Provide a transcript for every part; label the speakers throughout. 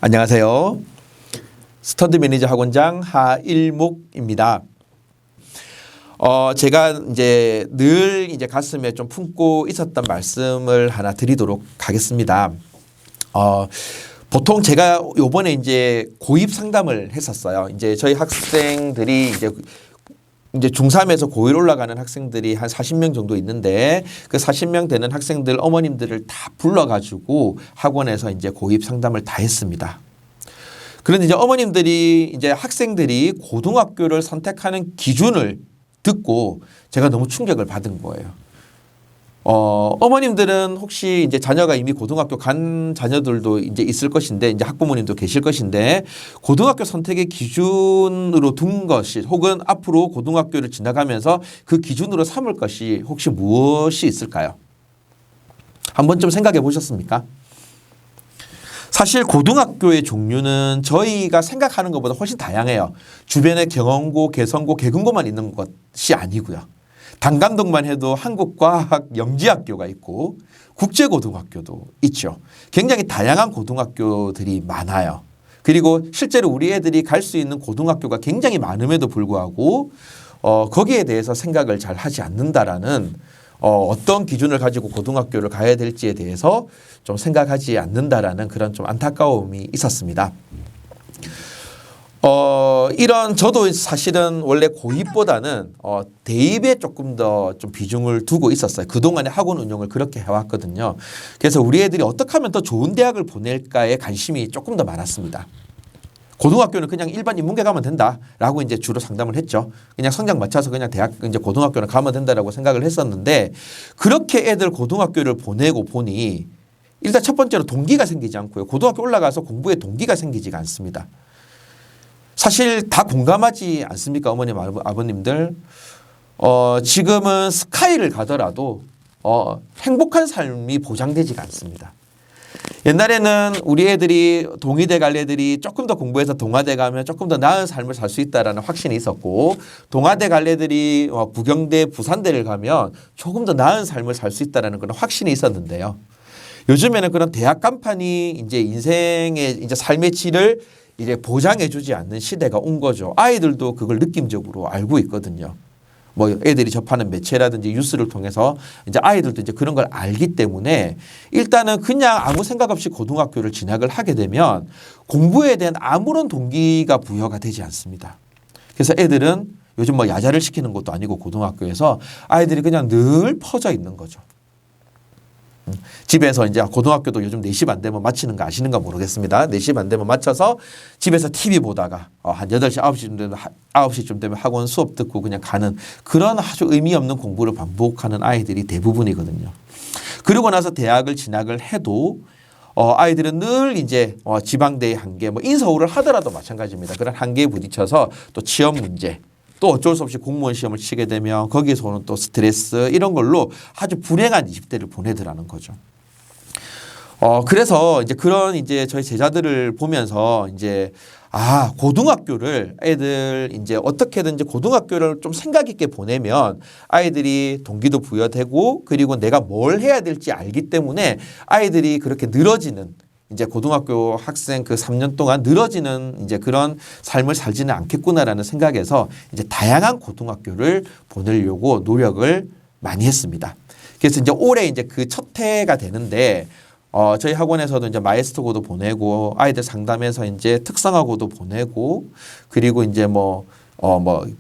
Speaker 1: 안녕하세요. 스터디 매니저 학원장 하일목입니다. 제가 이제 늘 가슴에 좀 품고 있었던 말씀을 하나 드리도록 하겠습니다. 보통 제가 요번에 이제 고입 상담을 했었어요. 이제 저희 학생들이 이제 중3에서 고1 올라가는 학생들이 한 40명 정도 있는데 그 40명 되는 학생들 어머님들을 다 불러가지고 학원에서 이제 고입 상담을 다 했습니다. 그런데 이제 어머님들이 이제 학생들이 고등학교를 선택하는 기준을 듣고 제가 너무 충격을 받은 거예요. 어머님들은 혹시 이제 자녀가 이미 고등학교 간 자녀들도 이제 있을 것인데 이제 학부모님도 계실 것인데 고등학교 선택의 기준으로 둔 것이 혹은 앞으로 고등학교를 지나가면서 그 기준으로 삼을 것이 혹시 무엇이 있을까요? 한번 좀 생각해 보셨습니까? 사실 고등학교의 종류는 저희가 생각하는 것보다 훨씬 다양해요. 주변에 경원고, 개성고, 개근고만 있는 것이 아니고요. 단감동만 해도 한국과학 영지학교가 있고 국제고등학교도 있죠. 굉장히 다양한 고등학교들이 많아요. 그리고 실제로 우리 애들이 갈 수 있는 고등학교가 굉장히 많음에도 불구하고 거기에 대해서 생각을 잘 하지 않는다라는 어떤 기준을 가지고 고등학교를 가야 될지에 대해서 좀 생각하지 않는다라는 그런 좀 안타까움이 있었습니다. 이런 저도 사실은 원래 고입보다는 대입에 조금 더 좀 비중을 두고 있었어요. 그동안에 학원 운영을 그렇게 해왔거든요. 그래서 우리 애들이 어떻게 하면 더 좋은 대학을 보낼까에 관심이 조금 더 많았습니다. 고등학교는 그냥 일반 인문계 가면 된다라고 이제 주로 상담을 했죠. 그냥 성적 맞춰서 그냥 대학 이제 고등학교는 가면 된다라고 생각을 했었는데 그렇게 애들 고등학교를 보내고 보니 일단 첫 번째로 동기가 생기지 않고요. 고등학교 올라가서 공부에 동기가 생기지가 않습니다. 사실 다 공감하지 않습니까? 어머님, 아버님들. 지금은 스카이를 가더라도 행복한 삶이 보장되지가 않습니다. 옛날에는 우리 애들이 동의대 갈 애들이 조금 더 공부해서 동아대 가면 조금 더 나은 삶을 살 수 있다라는 확신이 있었고 동아대 갈 애들이 부경대, 부산대를 가면 조금 더 나은 삶을 살 수 있다라는 그런 확신이 있었는데요. 요즘에는 그런 대학 간판이 이제 인생의 이제 삶의 질을 이제 보장해주지 않는 시대가 온 거죠. 아이들도 그걸 느낌적으로 알고 있거든요. 뭐 애들이 접하는 매체라든지 뉴스를 통해서 이제 아이들도 이제 그런 걸 알기 때문에 일단은 그냥 아무 생각 없이 고등학교를 진학을 하게 되면 공부에 대한 아무런 동기가 부여가 되지 않습니다. 그래서 애들은 요즘 뭐 야자를 시키는 것도 아니고 고등학교에서 아이들이 그냥 늘 퍼져 있는 거죠. 집에서 이제 고등학교도 요즘 4시 반 되면 마치는 거 아시는가 모르겠습니다. 4시 반 되면 맞춰서 집에서 TV 보다가 한 8시, 9시쯤 되면 학원 수업 듣고 그냥 가는 그런 아주 의미 없는 공부를 반복하는 아이들이 대부분이거든요. 그러고 나서 대학을 진학을 해도 아이들은 늘 이제 지방대의 한계, 뭐 인서울을 하더라도 마찬가지입니다. 그런 한계에 부딪혀서 또 취업 문제, 또 어쩔 수 없이 공무원 시험을 치게 되면 거기에서 오는 또 스트레스 이런 걸로 아주 불행한 20대를 보내더라는 거죠. 그래서 이제 그런 이제 저희 제자들을 보면서 이제 고등학교를 애들 이제 어떻게든지 고등학교를 좀 생각 있게 보내면 아이들이 동기도 부여되고 그리고 내가 뭘 해야 될지 알기 때문에 아이들이 그렇게 늘어지는 이제 고등학교 학생 그 3년 동안 늘어지는 이제 그런 삶을 살지는 않겠구나라는 생각에서 이제 다양한 고등학교를 보내려고 노력을 많이 했습니다. 그래서 이제 올해 이제 그 첫 해가 되는데 저희 학원에서도 이제 마에스터고도 보내고 아이들 상담해서 이제 특성화고도 보내고 그리고 이제 뭐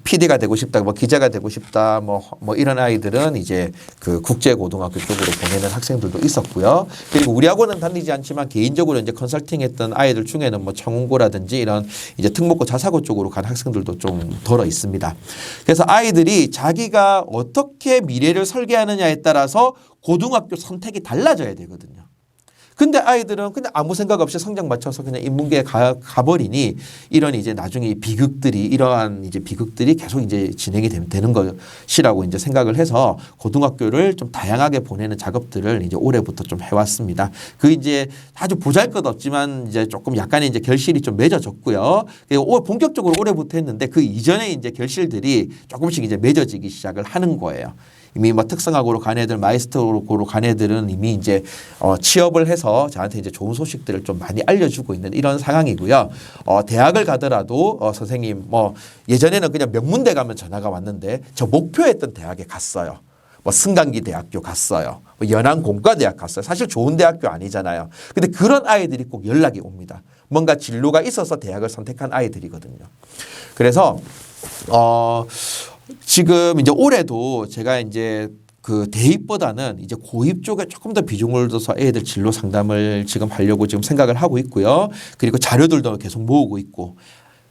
Speaker 1: PD가 되고 싶다, 뭐 기자가 되고 싶다, 뭐 이런 아이들은 이제 그 국제고등학교 쪽으로 보내는 학생들도 있었고요. 그리고 우리 학원은 다니지 않지만 개인적으로 이제 컨설팅했던 아이들 중에는 뭐 청운고라든지 이런 이제 특목고, 자사고 쪽으로 간 학생들도 좀 덜어 있습니다. 그래서 아이들이 자기가 어떻게 미래를 설계하느냐에 따라서 고등학교 선택이 달라져야 되거든요. 근데 아이들은 그냥 아무 생각 없이 성적 맞춰서 그냥 인문계에 가버리니 이런 이제 나중에 이러한 이제 비극들이 계속 이제 진행이 되는 것이라고 이제 생각을 해서 고등학교를 좀 다양하게 보내는 작업들을 이제 올해부터 좀 해왔습니다. 그 이제 아주 보잘것 없지만 이제 조금 약간의 이제 결실이 좀 맺어졌고요. 본격적으로 올해부터 했는데 그 이전에 이제 결실들이 조금씩 이제 맺어지기 시작을 하는 거예요. 이미 뭐 특성화고로 간 애들, 마이스터고로 간 애들은 이미 이제 취업을 해서 저한테 이제 좋은 소식들을 좀 많이 알려주고 있는 이런 상황이고요. 대학을 가더라도 선생님 뭐 예전에는 그냥 명문대 가면 전화가 왔는데 저 목표했던 대학에 갔어요. 뭐 승강기 대학교 갔어요. 뭐 연안공과대학 갔어요. 사실 좋은 대학교 아니잖아요. 근데 그런 아이들이 꼭 연락이 옵니다. 뭔가 진로가 있어서 대학을 선택한 아이들이거든요. 그래서 지금 이제 올해도 제가 이제 그 대입보다는 이제 고입 쪽에 조금 더 비중을 둬서 애들 진로 상담을 지금 하려고 지금 생각을 하고 있고요. 그리고 자료들도 계속 모으고 있고.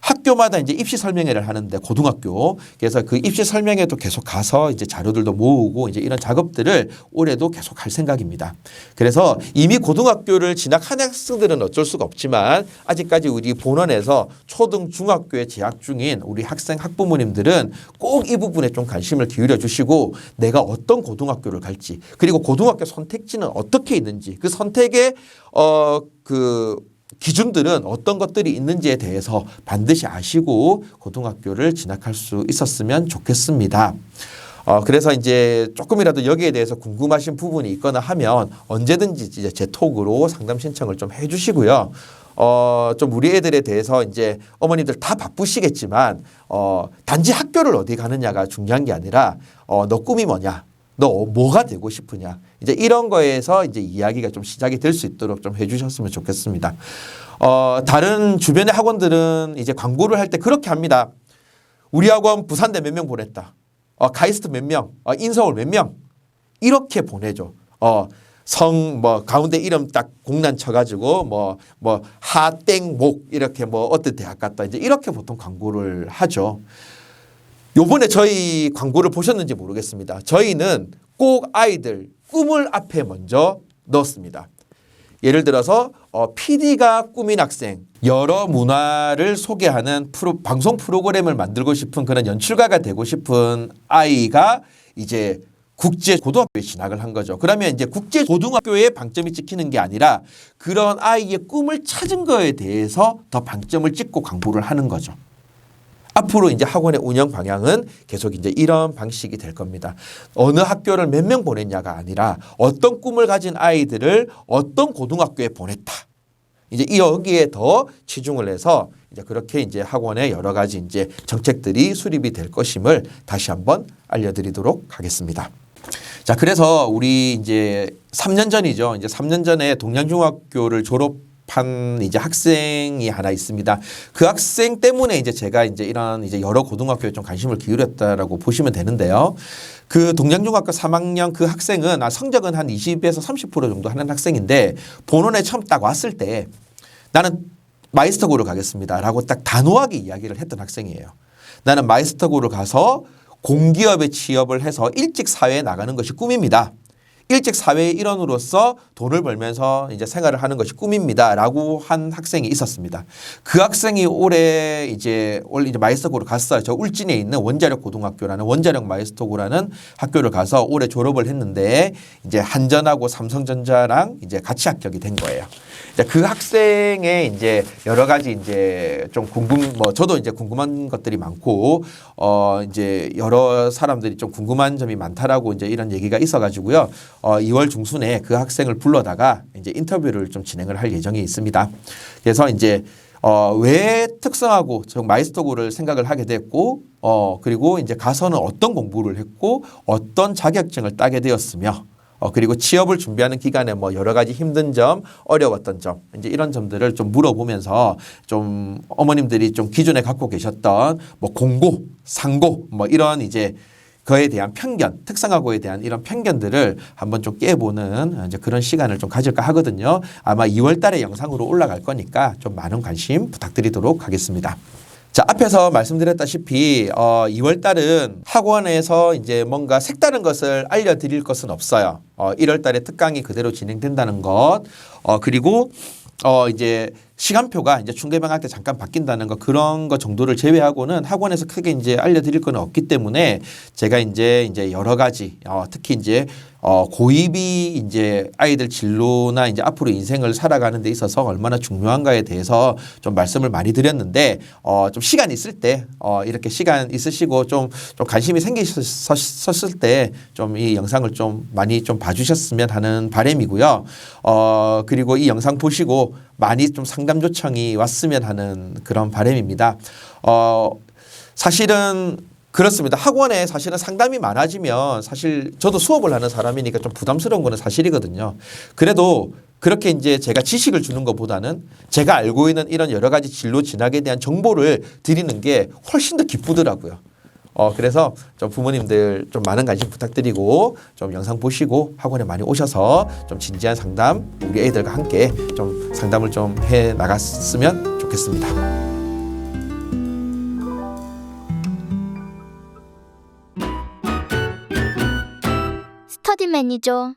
Speaker 1: 학교마다 이제 입시 설명회를 하는데 고등학교 그래서 그 입시 설명회도 계속 가서 이제 자료들도 모으고 이제 이런 작업들을 올해도 계속 할 생각입니다. 그래서 이미 고등학교를 진학한 학생들은 어쩔 수가 없지만 아직까지 우리 본원에서 초등 중학교에 재학 중인 우리 학생 학부모님들은 꼭 이 부분에 좀 관심을 기울여 주시고 내가 어떤 고등학교를 갈지 그리고 고등학교 선택지는 어떻게 있는지 그 선택의 기준들은 어떤 것들이 있는지에 대해서 반드시 아시고 고등학교를 진학할 수 있었으면 좋겠습니다. 그래서 이제 조금이라도 여기에 대해서 궁금하신 부분이 있거나 하면 언제든지 이제 제 톡으로 상담 신청을 좀 해주시고요. 좀 우리 애들에 대해서 이제 어머니들 다 바쁘시겠지만 단지 학교를 어디 가느냐가 중요한 게 아니라 너 꿈이 뭐냐? 너 뭐가 되고 싶으냐? 이제 이런 거에서 이제 이야기가 좀 시작이 될 수 있도록 좀 해주셨으면 좋겠습니다. 다른 주변의 학원들은 이제 광고를 할 때 그렇게 합니다. 우리 학원 부산대 몇 명 보냈다. 카이스트 몇 명, 인서울 몇 명 이렇게 보내죠. 가운데 이름 딱 공란 쳐가지고 뭐 하땡목 이렇게 뭐 어떤 대학 갔다 이제 이렇게 보통 광고를 하죠. 요번에 저희 광고를 보셨는지 모르겠습니다. 저희는 꼭 아이들 꿈을 앞에 먼저 넣었습니다. 예를 들어서 PD가 꿈인 학생, 여러 문화를 소개하는 방송 프로그램을 만들고 싶은 그런 연출가가 되고 싶은 아이가 이제 국제고등학교에 진학을 한 거죠. 그러면 이제 국제고등학교에 방점이 찍히는 게 아니라 그런 아이의 꿈을 찾은 거에 대해서 더 방점을 찍고 광고를 하는 거죠. 앞으로 이제 학원의 운영 방향은 계속 이제 이런 방식이 될 겁니다. 어느 학교를 몇 명 보냈냐가 아니라 어떤 꿈을 가진 아이들을 어떤 고등학교에 보냈다. 이제 여기에 더 치중을 해서 이제 그렇게 이제 학원의 여러 가지 이제 정책들이 수립이 될 것임을 다시 한번 알려드리도록 하겠습니다. 자, 그래서 우리 이제 3년 전이죠. 이제 3년 전에 동양중학교를 졸업한 이제 학생이 하나 있습니다. 그 학생 때문에 이제 제가 이제 이런 이제 여러 고등학교에 좀 관심을 기울였다라고 보시면 되는데요. 그 동양중학교 3학년 그 학생은 성적은 한 20에서 30% 정도 하는 학생인데 본원에 처음 딱 왔을 때 나는 마이스터고를 가겠습니다라고 딱 단호하게 이야기를 했던 학생이에요. 나는 마이스터고를 가서 공기업에 취업을 해서 일찍 사회에 나가는 것이 꿈입니다. 일찍 사회의 일원으로서 돈을 벌면서 이제 생활을 하는 것이 꿈입니다라고 한 학생이 있었습니다. 그 학생이 올해 이제 마이스터고를 갔어요. 저 울진에 있는 원자력 고등학교라는 원자력 마이스터고라는 학교를 가서 올해 졸업을 했는데 이제 한전하고 삼성전자랑 이제 같이 합격이 된 거예요. 그 학생의 이제 여러 가지 이제 좀 저도 이제 궁금한 것들이 많고 이제 여러 사람들이 좀 궁금한 점이 많다라고 이제 이런 얘기가 있어가지고요. 2월 중순에 그 학생을 불러다가 이제 인터뷰를 좀 진행을 할 예정이 있습니다. 그래서 이제 왜 특성화고 마이스터고를 생각을 하게 됐고 그리고 이제 가서는 어떤 공부를 했고 어떤 자격증을 따게 되었으며 그리고 취업을 준비하는 기간에 뭐 여러 가지 힘든 점, 어려웠던 점, 이제 이런 점들을 좀 물어보면서 좀 어머님들이 좀 기존에 갖고 계셨던 뭐 공고, 상고 뭐 이런 이제 그에 대한 편견, 특성화고에 대한 이런 편견들을 한번 좀 깨보는 이제 그런 시간을 좀 가질까 하거든요. 아마 2월 달에 영상으로 올라갈 거니까 좀 많은 관심 부탁드리도록 하겠습니다. 자, 앞에서 말씀드렸다시피 2월 달은 학원에서 이제 뭔가 색다른 것을 알려드릴 것은 없어요. 1월 달에 특강이 그대로 진행된다는 것, 그리고 이제 시간표가 이제 중개방학 때 잠깐 바뀐다는 거 그런 거 정도를 제외하고는 학원에서 크게 이제 알려드릴 건 없기 때문에 제가 이제 여러 가지 특히 이제 고입이 이제 아이들 진로나 이제 앞으로 인생을 살아가는 데 있어서 얼마나 중요한가에 대해서 좀 말씀을 많이 드렸는데 좀 시간 있을 때 이렇게 시간 있으시고 좀 관심이 생기셨을 때 좀 이 영상을 좀 많이 좀 봐주셨으면 하는 바람이고요. 그리고 이 영상 보시고 많이 좀 상담 요청이 왔으면 하는 그런 바람입니다. 사실은 그렇습니다. 학원에 사실은 상담이 많아지면 사실 저도 수업을 하는 사람이니까 좀 부담스러운 거는 사실이거든요. 그래도 그렇게 이제 제가 지식을 주는 것보다는 제가 알고 있는 이런 여러 가지 진로 진학에 대한 정보를 드리는 게 훨씬 더 기쁘더라고요. 그래서 좀 부모님들 좀 많은 관심 부탁드리고 좀 영상 보시고 학원에 많이 오셔서 좀 진지한 상담 우리 애들과 함께 좀 상담을 좀 해 나갔으면 좋겠습니다.
Speaker 2: 스터디 매니저